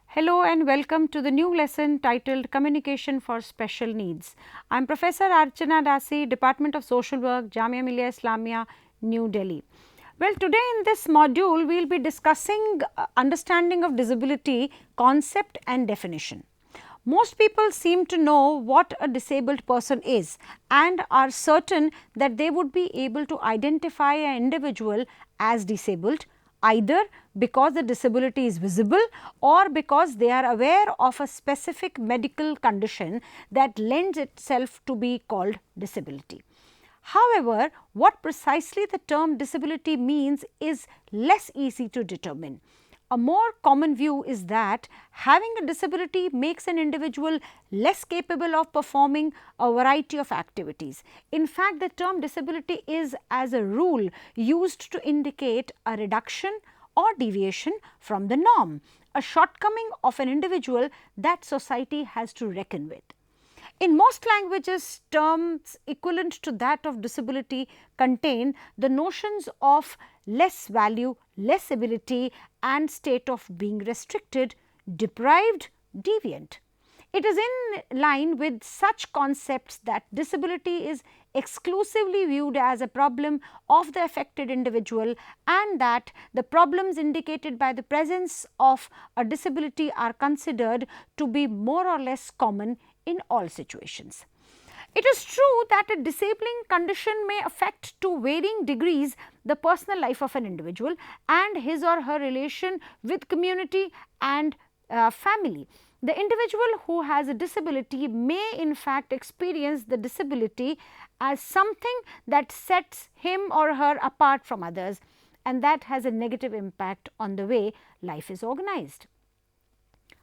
Hello and welcome to the new lesson titled Communication for Special Needs. I am Professor Archana Dasi, Department of Social Work, Jamia Millia Islamia, New Delhi. Well, today in this module, we will be discussing understanding of disability, concept and definition. Most people seem to know what a disabled person is and are certain that they would be able to identify an individual as disabled, either because the disability is visible or because they are aware of a specific medical condition that lends itself to be called disability. However, what precisely the term disability means is less easy to determine. A more common view is that having a disability makes an individual less capable of performing a variety of activities. In fact, the term disability is as a rule used to indicate a reduction or deviation from the norm, a shortcoming of an individual that society has to reckon with. In most languages, terms equivalent to that of disability contain the notions of less value, less ability and state of being restricted, deprived, deviant. It is in line with such concepts that disability is exclusively viewed as a problem of the affected individual and that the problems indicated by the presence of a disability are considered to be more or less common in all situations. It is true that a disabling condition may affect to varying degrees the personal life of an individual and his or her relation with community and family. The individual who has a disability may in fact experience the disability as something that sets him or her apart from others, and that has a negative impact on the way life is organized.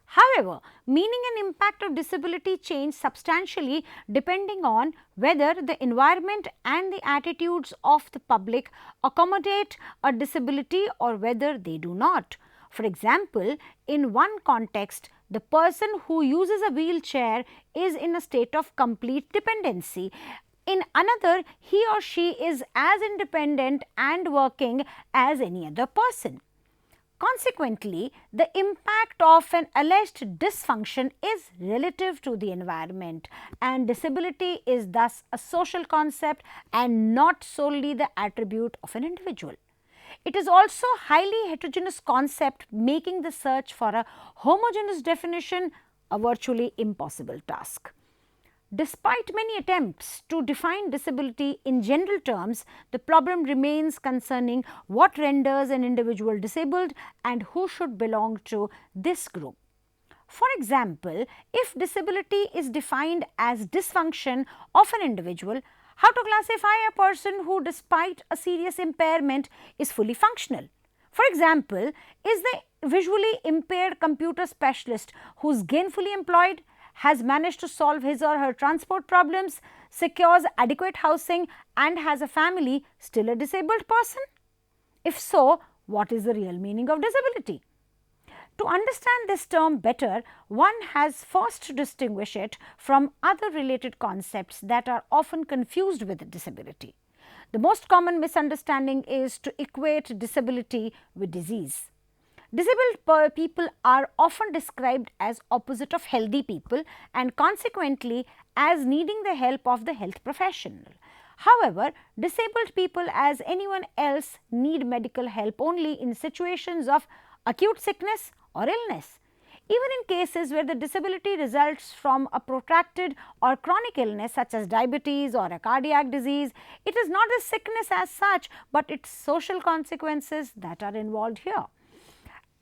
However, meaning and impact of disability change substantially depending on whether the environment and the attitudes of the public accommodate a disability or whether they do not. For example, in one context, the person who uses a wheelchair is in a state of complete dependency. In another, he or she is as independent and working as any other person. Consequently, the impact of an alleged dysfunction is relative to the environment, and disability is thus a social concept and not solely the attribute of an individual. It is also a highly heterogeneous concept, making the search for a homogeneous definition a virtually impossible task. Despite many attempts to define disability in general terms, the problem remains concerning what renders an individual disabled and who should belong to this group. For example, if disability is defined as dysfunction of an individual, how to classify a person who despite a serious impairment is fully functional? For example, is the visually impaired computer specialist who is gainfully employed, has managed to solve his or her transport problems, secures adequate housing and has a family still a disabled person? If so, what is the real meaning of disability? To understand this term better, one has first to distinguish it from other related concepts that are often confused with disability. The most common misunderstanding is to equate disability with disease. Disabled people are often described as opposite of healthy people and consequently as needing the help of the health professional. However, disabled people as anyone else need medical help only in situations of acute sickness or illness. Even in cases where the disability results from a protracted or chronic illness such as diabetes or a cardiac disease, it is not the sickness as such, but its social consequences that are involved here.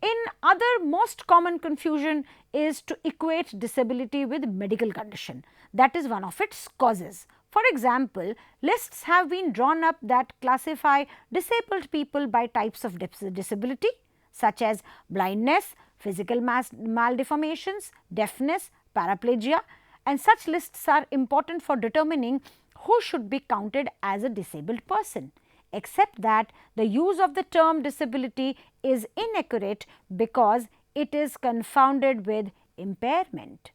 In other most common confusion is to equate disability with medical condition, that is one of its causes. For example, lists have been drawn up that classify disabled people by types of disability such as blindness, physical maldeformations, deafness, paraplegia, and such lists are important for determining who should be counted as a disabled person. except that the use of the term disability is inaccurate because it is confounded with impairment.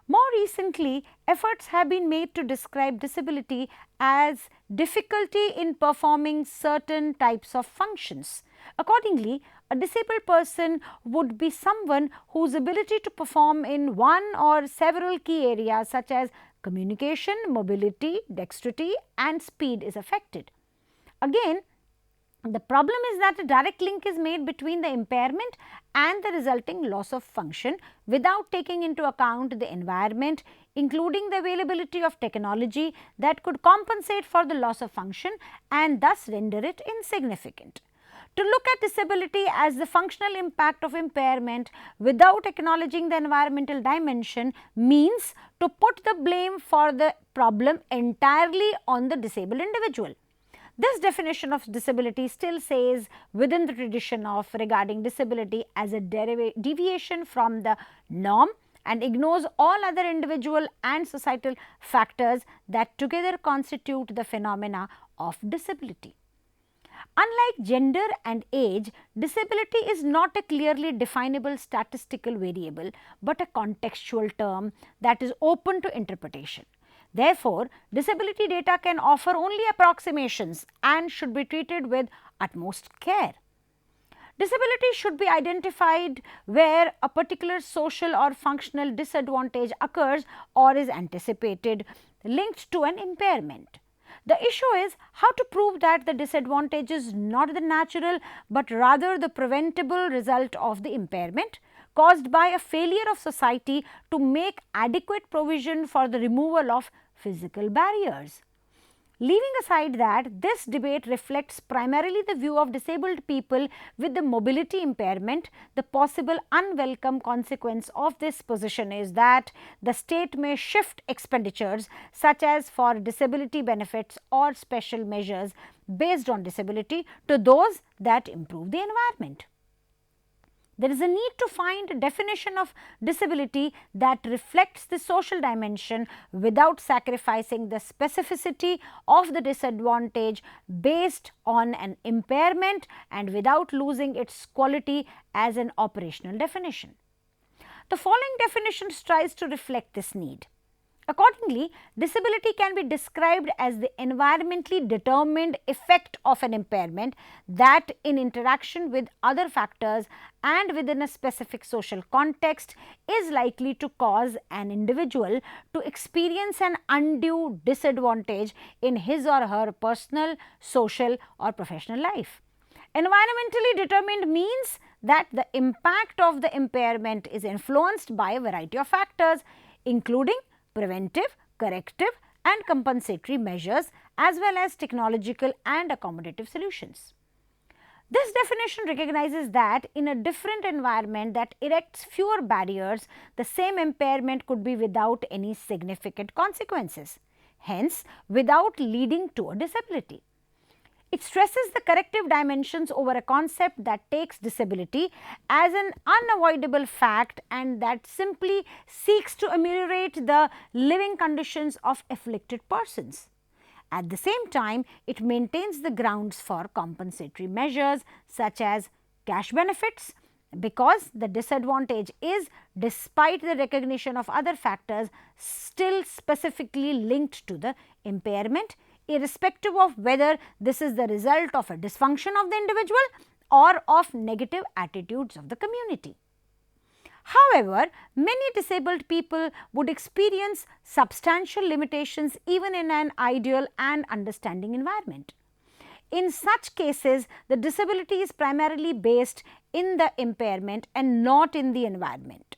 More recently, efforts have been made to describe disability as difficulty in performing certain types of functions. Accordingly, a disabled person would be someone whose ability to perform in one or several key areas such as communication, mobility, dexterity and speed is affected. Again, the problem is that a direct link is made between the impairment and the resulting loss of function without taking into account the environment, including the availability of technology that could compensate for the loss of function and thus render it insignificant. To look at disability as the functional impact of impairment without acknowledging the environmental dimension means to put the blame for the problem entirely on the disabled individual. This definition of disability still says within the tradition of regarding disability as a deviation from the norm and ignores all other individual and societal factors that together constitute the phenomena of disability. Unlike gender and age, disability is not a clearly definable statistical variable, but a contextual term that is open to interpretation. Therefore, disability data can offer only approximations and should be treated with utmost care. Disability should be identified where a particular social or functional disadvantage occurs or is anticipated, linked to an impairment. The issue is how to prove that the disadvantage is not the natural but rather the preventable result of the impairment caused by a failure of society to make adequate provision for the removal of physical barriers. Leaving aside that, this debate reflects primarily the view of disabled people with the mobility impairment. The possible unwelcome consequence of this position is that the state may shift expenditures such as for disability benefits or special measures based on disability to those that improve the environment. There is a need to find a definition of disability that reflects the social dimension without sacrificing the specificity of the disadvantage based on an impairment and without losing its quality as an operational definition. The following definition tries to reflect this need. Accordingly, disability can be described as the environmentally determined effect of an impairment that in interaction with other factors and within a specific social context is likely to cause an individual to experience an undue disadvantage in his or her personal, social or professional life. Environmentally determined means that the impact of the impairment is influenced by a variety of factors, including preventive, corrective and compensatory measures as well as technological and accommodative solutions. This definition recognizes that in a different environment that erects fewer barriers, the same impairment could be without any significant consequences, hence without leading to a disability. It stresses the corrective dimensions over a concept that takes disability as an unavoidable fact and that simply seeks to ameliorate the living conditions of afflicted persons. At the same time, it maintains the grounds for compensatory measures such as cash benefits, because the disadvantage is, despite the recognition of other factors, still specifically linked to the impairment, irrespective of whether this is the result of a dysfunction of the individual or of negative attitudes of the community. However, many disabled people would experience substantial limitations even in an ideal and understanding environment. In such cases, the disability is primarily based in the impairment and not in the environment.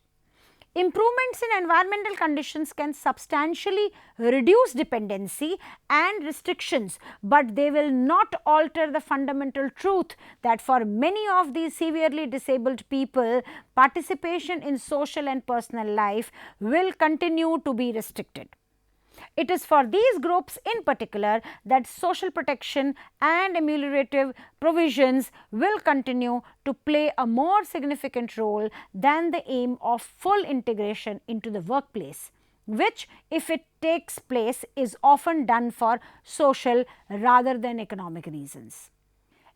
Improvements in environmental conditions can substantially reduce dependency and restrictions, but they will not alter the fundamental truth that for many of these severely disabled people, participation in social and personal life will continue to be restricted. It is for these groups in particular that social protection and ameliorative provisions will continue to play a more significant role than the aim of full integration into the workplace. which, if it takes place, is often done for social rather than economic reasons.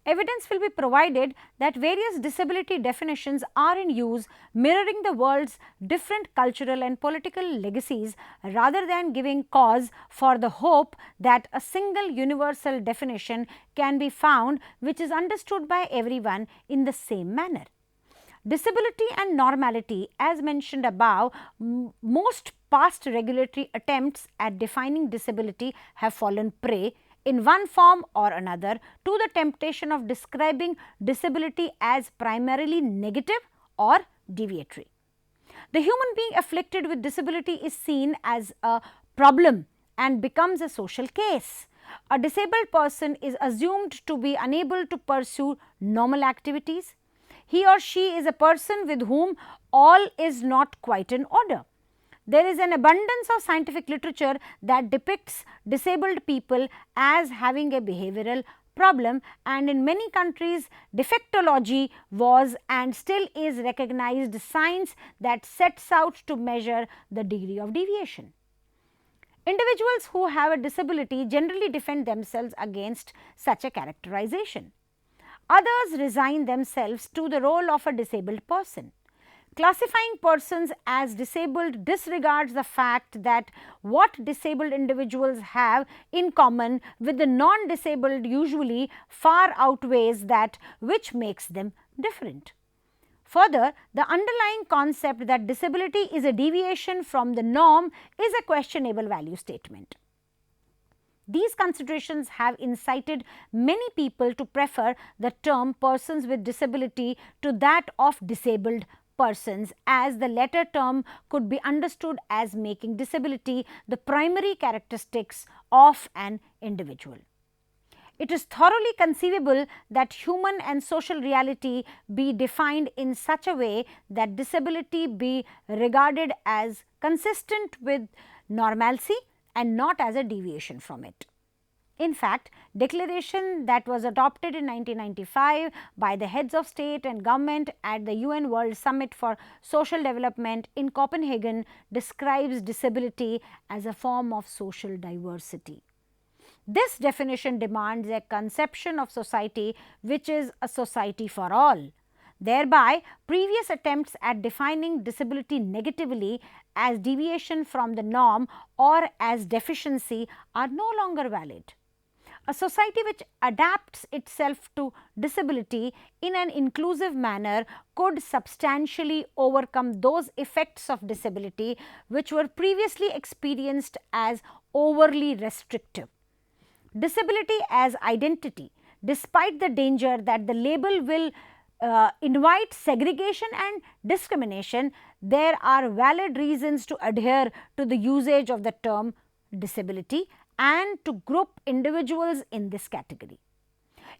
Evidence will be provided that various disability definitions are in use, mirroring the world's different cultural and political legacies, rather than giving cause for the hope that a single universal definition can be found which is understood by everyone in the same manner. Disability and normality, as mentioned above, most past regulatory attempts at defining disability have fallen prey in one form or another to the temptation of describing disability as primarily negative or deviatory. The human being afflicted with disability is seen as a problem and becomes a social case. A disabled person is assumed to be unable to pursue normal activities. He or she is a person with whom all is not quite in order. There is an abundance of scientific literature that depicts disabled people as having a behavioral problem, and in many countries defectology was and still is recognized science that sets out to measure the degree of deviation. Individuals who have a disability generally defend themselves against such a characterization. Others resign themselves to the role of a disabled person. Classifying persons as disabled disregards the fact that what disabled individuals have in common with the non-disabled usually far outweighs that which makes them different. Further, the underlying concept that disability is a deviation from the norm is a questionable value statement. These considerations have incited many people to prefer the term persons with disability to that of disabled persons, as the latter term could be understood as making disability the primary characteristics of an individual. It is thoroughly conceivable that human and social reality be defined in such a way that disability be regarded as consistent with normalcy and not as a deviation from it. In fact, declaration that was adopted in 1995 by the heads of state and government at the UN World Summit for Social Development in Copenhagen describes disability as a form of social diversity. This definition demands a conception of society which is a society for all. Thereby, previous attempts at defining disability negatively as deviation from the norm or as deficiency are no longer valid. A society which adapts itself to disability in an inclusive manner could substantially overcome those effects of disability which were previously experienced as overly restrictive. Disability as identity, despite the danger that the label will invite segregation and discrimination, there are valid reasons to adhere to the usage of the term disability and to group individuals in this category.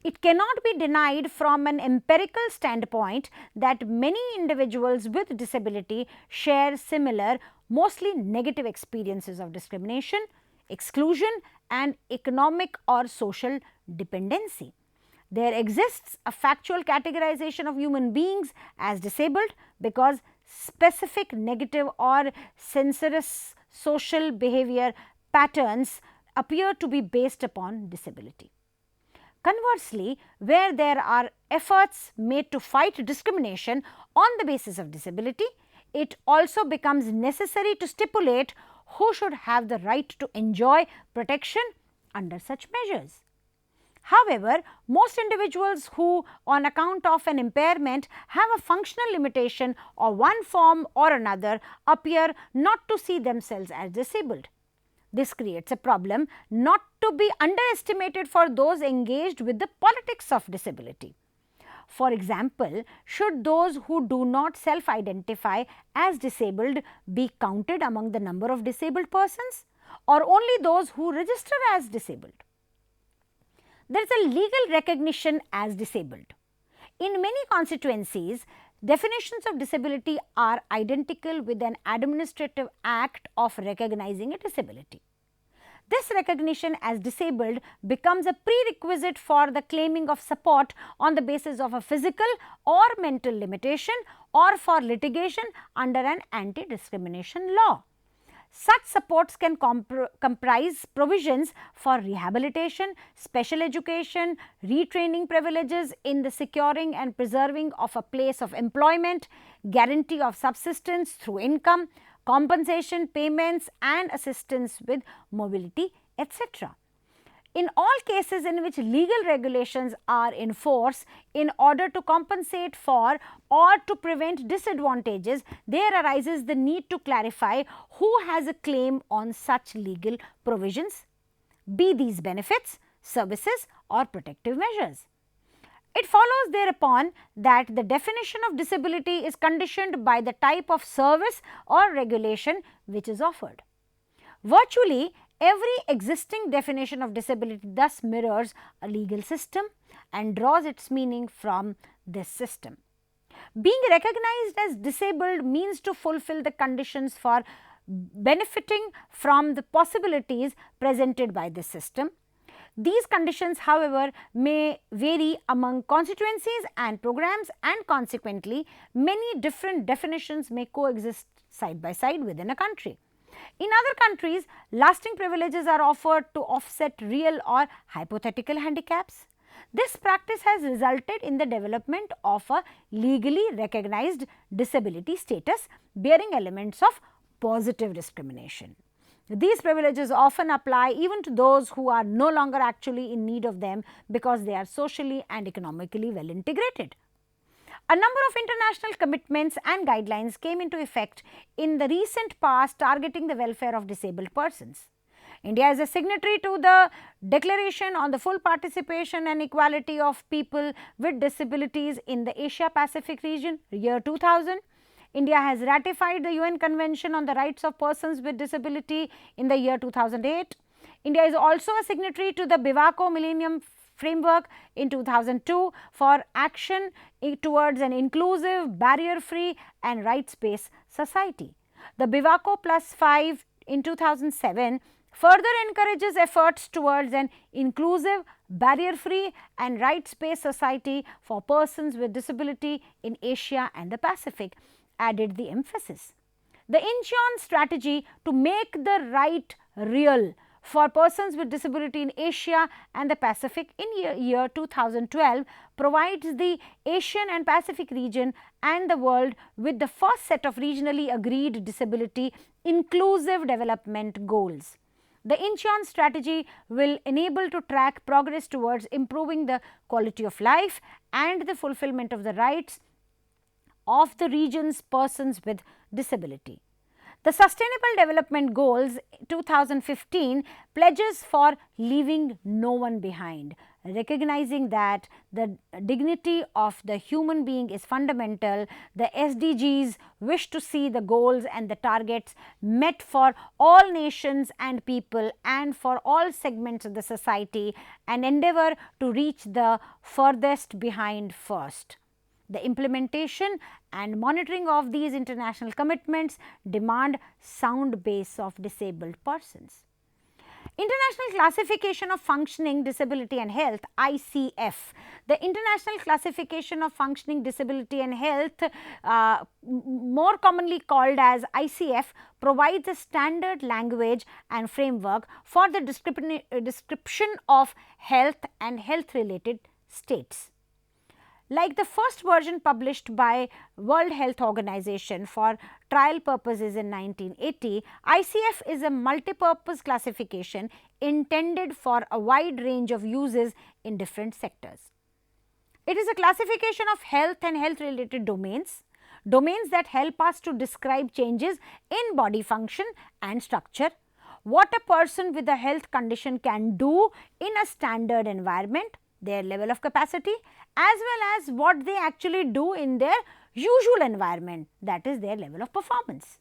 It cannot be denied from an empirical standpoint that many individuals with disability share similar, mostly negative experiences of discrimination, exclusion and economic or social dependency. There exists a factual categorization of human beings as disabled because specific negative or censorious social behavior patterns appear to be based upon disability. Conversely, where there are efforts made to fight discrimination on the basis of disability, it also becomes necessary to stipulate who should have the right to enjoy protection under such measures. However, most individuals who on account of an impairment have a functional limitation of one form or another appear not to see themselves as disabled. This creates a problem not to be underestimated for those engaged with the politics of disability. For example, should those who do not self-identify as disabled be counted among the number of disabled persons, or only those who register as disabled? There is a legal recognition as disabled. In many constituencies, definitions of disability are identical with an administrative act of recognizing a disability. This recognition as disabled becomes a prerequisite for the claiming of support on the basis of a physical or mental limitation or for litigation under an anti-discrimination law. Such supports can comprise provisions for rehabilitation, special education, retraining privileges in the securing and preserving of a place of employment, guarantee of subsistence through income, compensation payments and assistance with mobility, etc. In all cases in which legal regulations are in force in order to compensate for or to prevent disadvantages, there arises the need to clarify who has a claim on such legal provisions, be these benefits, services or protective measures. It follows thereupon that the definition of disability is conditioned by the type of service or regulation which is offered. Virtually every existing definition of disability thus mirrors a legal system and draws its meaning from this system. Being recognized as disabled means to fulfill the conditions for benefiting from the possibilities presented by this system. These conditions, however, may vary among constituencies and programs, and consequently, many different definitions may coexist side by side within a country. In other countries, lasting privileges are offered to offset real or hypothetical handicaps. This practice has resulted in the development of a legally recognized disability status bearing elements of positive discrimination. These privileges often apply even to those who are no longer actually in need of them because they are socially and economically well integrated. A number of international commitments and guidelines came into effect in the recent past targeting the welfare of disabled persons. India is a signatory to the Declaration on the Full Participation and Equality of People with Disabilities in the Asia Pacific region, year 2000. India has ratified the UN Convention on the Rights of Persons with Disability in the year 2008. India is also a signatory to the Bivaco Millennium Framework in 2002 for action towards an inclusive, barrier-free and rights-based society. The Bivaco +5 in 2007 further encourages efforts towards an inclusive, barrier-free and rights-based society for persons with disability in Asia and the Pacific, added the emphasis. The Incheon strategy to make the right real for persons with disability in Asia and the Pacific in year 2012 provides the Asian and Pacific region and the world with the first set of regionally agreed disability inclusive development goals. The Incheon strategy will enable to track progress towards improving the quality of life and the fulfillment of the rights of the region's persons with disability. The Sustainable Development Goals 2015 pledges for leaving no one behind, recognizing that the dignity of the human being is fundamental. The SDGs wish to see the goals and the targets met for all nations and people and for all segments of the society and endeavor to reach the furthest behind first. The implementation and monitoring of these international commitments demand sound base of disabled persons. International Classification of Functioning Disability and Health ICF. The International Classification of Functioning Disability and Health, more commonly called as ICF, provides a standard language and framework for the description of health and health related states. Like the first version published by World Health Organization for trial purposes in 1980, ICF is a multi-purpose classification intended for a wide range of uses in different sectors. It is a classification of health and health related domains that help us to describe changes in body function and structure, what a person with a health condition can do in a standard environment, their level of capacity, as well as what they actually do in their usual environment, that is their level of performance.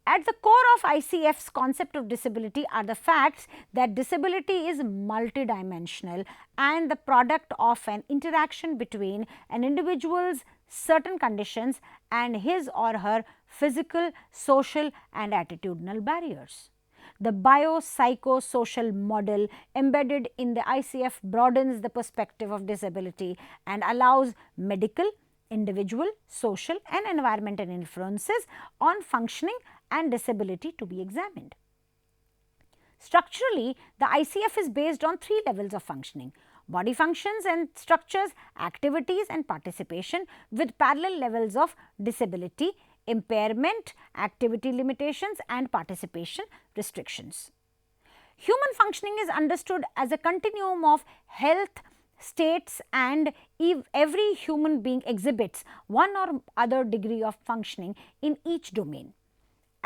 At the core of ICF's concept of disability are the facts that disability is multidimensional and the product of an interaction between an individual's certain conditions and his or her physical, social and attitudinal barriers. The biopsychosocial model embedded in the ICF broadens the perspective of disability and allows medical, individual, social and environmental influences on functioning and disability to be examined. Structurally, the ICF is based on 3 levels of functioning: body functions and structures, activities and participation, with parallel levels of disability, impairment, activity limitations and participation restrictions. Human functioning is understood as a continuum of health states, and every human being exhibits one or other degree of functioning in each domain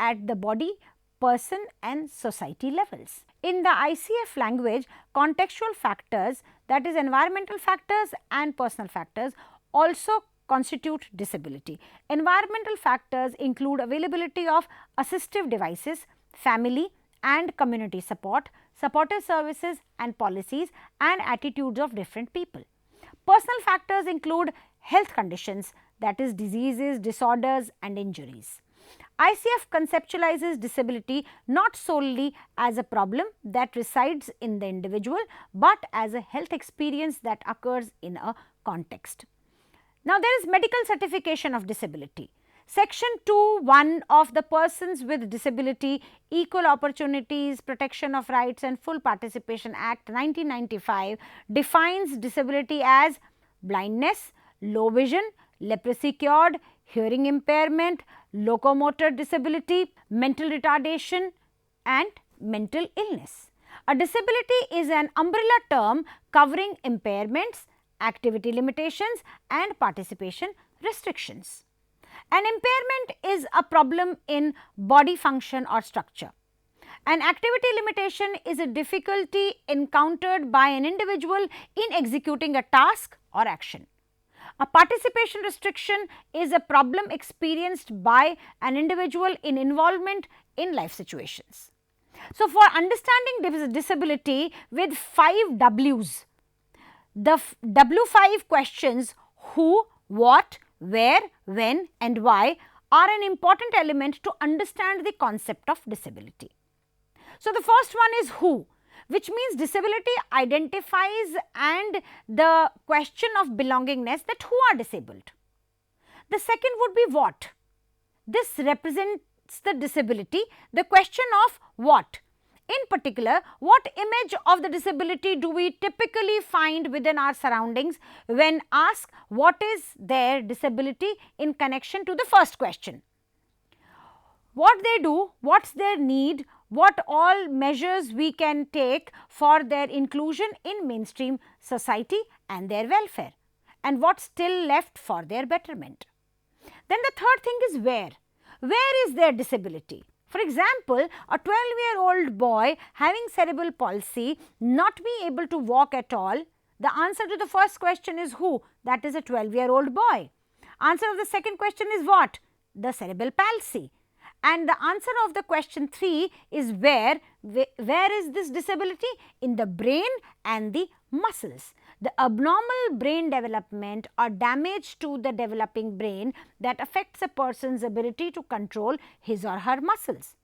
at the body, person and society levels. In the ICF language, contextual factors, that is environmental factors and personal factors, also constitute disability. Environmental factors include availability of assistive devices, family and community support, supportive services and policies and attitudes of different people. Personal factors include health conditions, that is diseases, disorders and injuries. ICF conceptualizes disability not solely as a problem that resides in the individual, but as a health experience that occurs in a context. Now, there is medical certification of disability. Section 2(1) of the Persons with Disability, Equal Opportunities, Protection of Rights and Full Participation Act 1995 defines disability as blindness, low vision, leprosy cured, hearing impairment, locomotor disability, mental retardation and mental illness. A disability is an umbrella term covering impairments, activity limitations and participation restrictions. An impairment is a problem in body function or structure. An activity limitation is a difficulty encountered by an individual in executing a task or action. A participation restriction is a problem experienced by an individual in involvement in life situations. So, for understanding disability with 5 W's, the W5 questions who, what, where, when and why are an important element to understand the concept of disability. So, the first one is who, which means disability identifies and the question of belongingness, that who are disabled. The second would be what. This represents the disability, the question of what. In particular, what image of the disability do we typically find within our surroundings when asked what is their disability in connection to the first question. What they do, what's their need, what all measures we can take for their inclusion in mainstream society and their welfare, and what's still left for their betterment. Then the third thing is where. Where is their disability? For example, a 12-year-old boy having cerebral palsy not be able to walk at all, the answer to the first question is who? That is a 12-year-old boy. Answer of the second question is what? The cerebral palsy. And the answer of the question 3 is where. Where is this disability? In the brain and the muscles. The abnormal brain development or damage to the developing brain that affects a person's ability to control his or her muscles.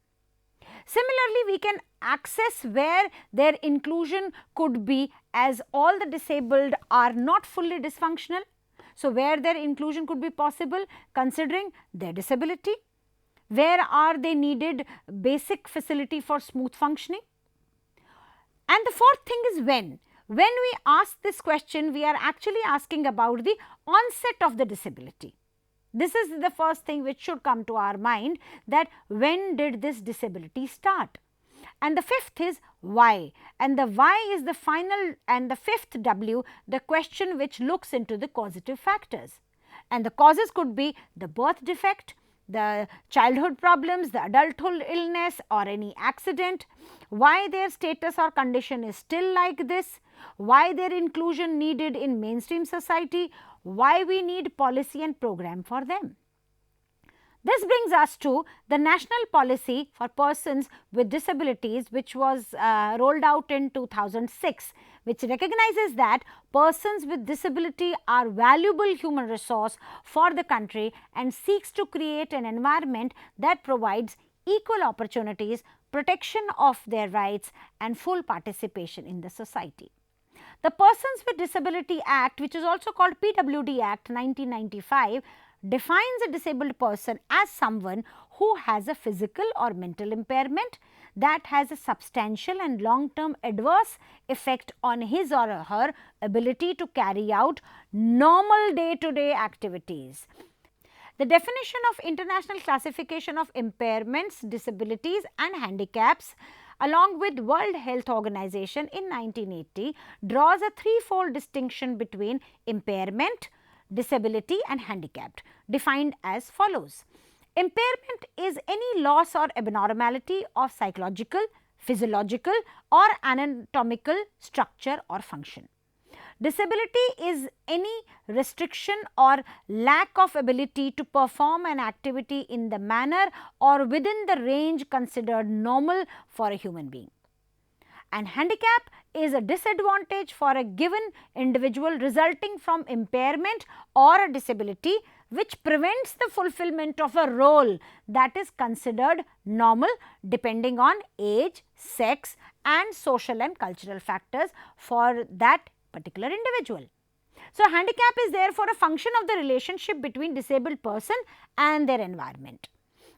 Similarly, we can access where their inclusion could be, as all the disabled are not fully dysfunctional. So, where their inclusion could be possible considering their disability. Where are they needed basic facility for smooth functioning? And the fourth thing is when. When we ask this question, we are actually asking about the onset of the disability. This is the first thing which should come to our mind, that when did this disability start? And the fifth is why, and the why is the final and the fifth W, the question which looks into the causative factors. And the causes could be the birth defect, the childhood problems, the adulthood illness or any accident, why their status or condition is still like this, why their inclusion needed in mainstream society, why we need policy and program for them. This brings us to the National Policy for Persons with Disabilities, which was rolled out in 2006, which recognizes that persons with disability are valuable human resource for the country and seeks to create an environment that provides equal opportunities, protection of their rights and full participation in the society. The Persons with Disability Act, which is also called PWD Act 1995, defines a disabled person as someone who has a physical or mental impairment that has a substantial and long-term adverse effect on his or her ability to carry out normal day-to-day activities. The definition of International Classification of Impairments, Disabilities and Handicaps along with World Health Organization in 1980 draws a threefold distinction between impairment, disability and handicapped, defined as follows. Impairment is any loss or abnormality of psychological, physiological or anatomical structure or function. Disability is any restriction or lack of ability to perform an activity in the manner or within the range considered normal for a human being. And handicap is a disadvantage for a given individual resulting from impairment or a disability which prevents the fulfillment of a role that is considered normal depending on age, sex and social and cultural factors for that particular individual. So, handicap is therefore a function of the relationship between disabled person and their environment.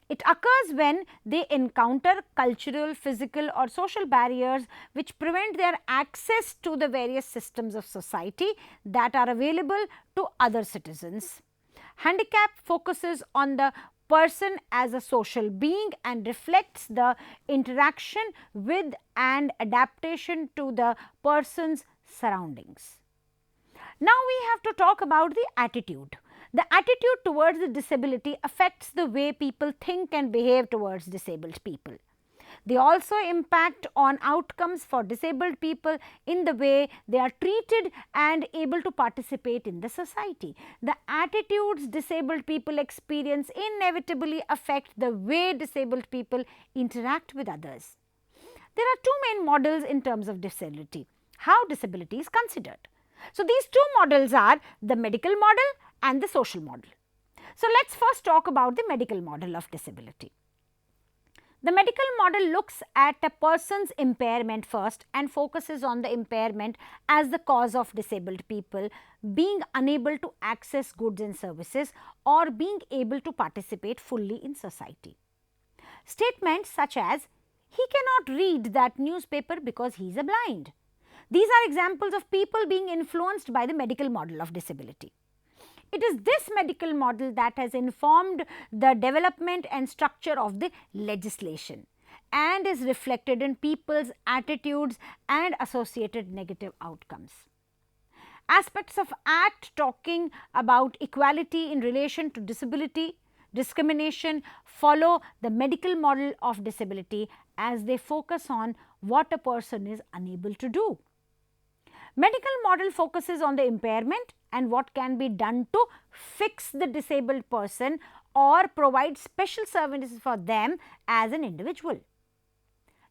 It occurs when they encounter cultural, physical or social barriers which prevent their access to the various systems of society that are available to other citizens. Handicap focuses on the person as a social being and reflects the interaction with and adaptation to the person's surroundings. Now, we have to talk about the attitude. The attitude towards the disability affects the way people think and behave towards disabled people. They also impact on outcomes for disabled people in the way they are treated and able to participate in the society. The attitudes disabled people experience inevitably affect the way disabled people interact with others. There are two main models in terms of disability, how disability is considered. So, these two models are the medical model and the social model. So, let us first talk about the medical model of disability. The medical model looks at a person's impairment first and focuses on the impairment as the cause of disabled people being unable to access goods and services or being able to participate fully in society. Statements such as, he cannot read that newspaper because he is a blind. These are examples of people being influenced by the medical model of disability. It is this medical model that has informed the development and structure of the legislation and is reflected in people's attitudes and associated negative outcomes. Aspects of Act talking about equality in relation to disability, discrimination follow the medical model of disability as they focus on what a person is unable to do. Medical model focuses on the impairment and what can be done to fix the disabled person or provide special services for them as an individual.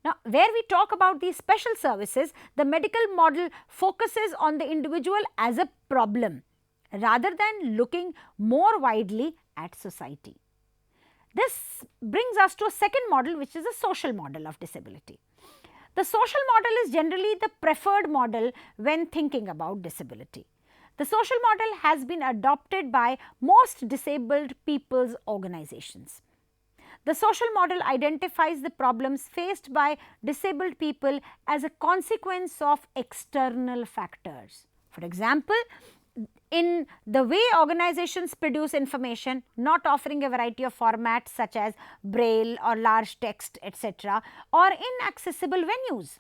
Now, where we talk about these special services, the medical model focuses on the individual as a problem rather than looking more widely at society. This brings us to a second model, which is a social model of disability. The social model is generally the preferred model when thinking about disability. The social model has been adopted by most disabled people's organizations. The social model identifies the problems faced by disabled people as a consequence of external factors. For example, in the way organizations produce information, not offering a variety of formats such as braille or large text, etc., or inaccessible venues.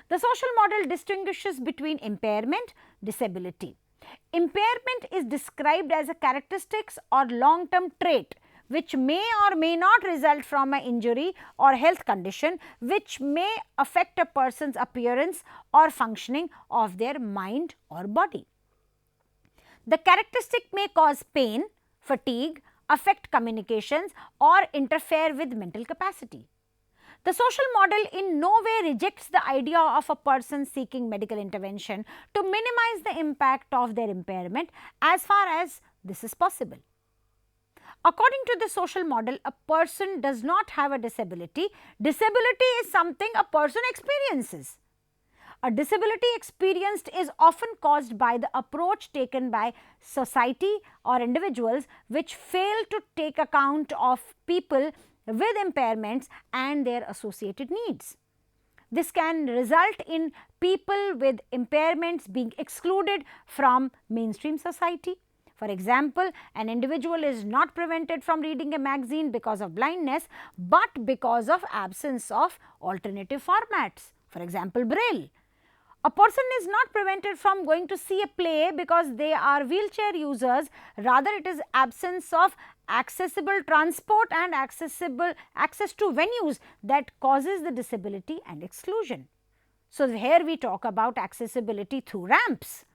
The social model distinguishes between impairment, disability. Impairment is described as a characteristics or long-term trait which may or may not result from an injury or health condition which may affect a person's appearance or functioning of their mind or body. The characteristic may cause pain, fatigue, affect communications or interfere with mental capacity. The social model in no way rejects the idea of a person seeking medical intervention to minimize the impact of their impairment as far as this is possible. According to the social model, a person does not have a disability. Disability is something a person experiences. A disability experienced is often caused by the approach taken by society or individuals which fail to take account of people with impairments and their associated needs. This can result in people with impairments being excluded from mainstream society. For example, an individual is not prevented from reading a magazine because of blindness, but because of absence of alternative formats. For example, Braille. A person is not prevented from going to see a play because they are wheelchair users, rather it is absence of accessible transport and access to venues that causes the disability and exclusion. So, here we talk about accessibility through ramps.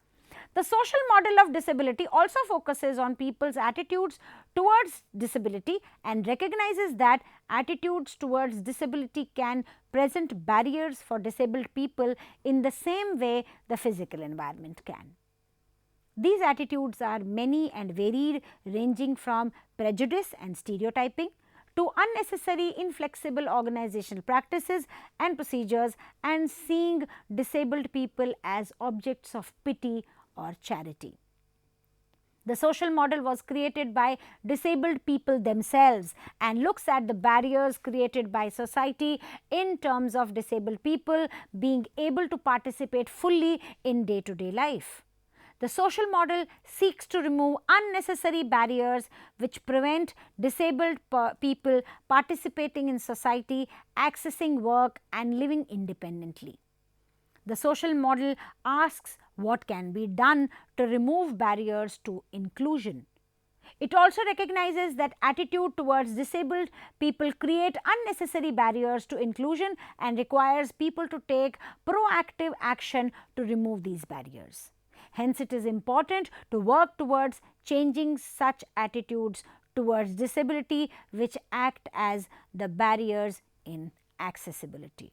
The social model of disability also focuses on people's attitudes towards disability and recognizes that attitudes towards disability can present barriers for disabled people in the same way the physical environment can. These attitudes are many and varied, ranging from prejudice and stereotyping to unnecessary inflexible organizational practices and procedures, and seeing disabled people as objects of pity or charity. The social model was created by disabled people themselves and looks at the barriers created by society in terms of disabled people being able to participate fully in day-to-day life. The social model seeks to remove unnecessary barriers which prevent disabled people participating in society, accessing work and living independently. The social model asks what can be done to remove barriers to inclusion. It also recognizes that attitude towards disabled people create unnecessary barriers to inclusion and requires people to take proactive action to remove these barriers. Hence, it is important to work towards changing such attitudes towards disability which act as the barriers in accessibility.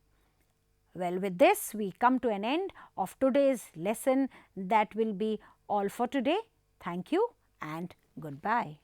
Well, with this we come to an end of today's lesson. That will be all for today. Thank you and goodbye.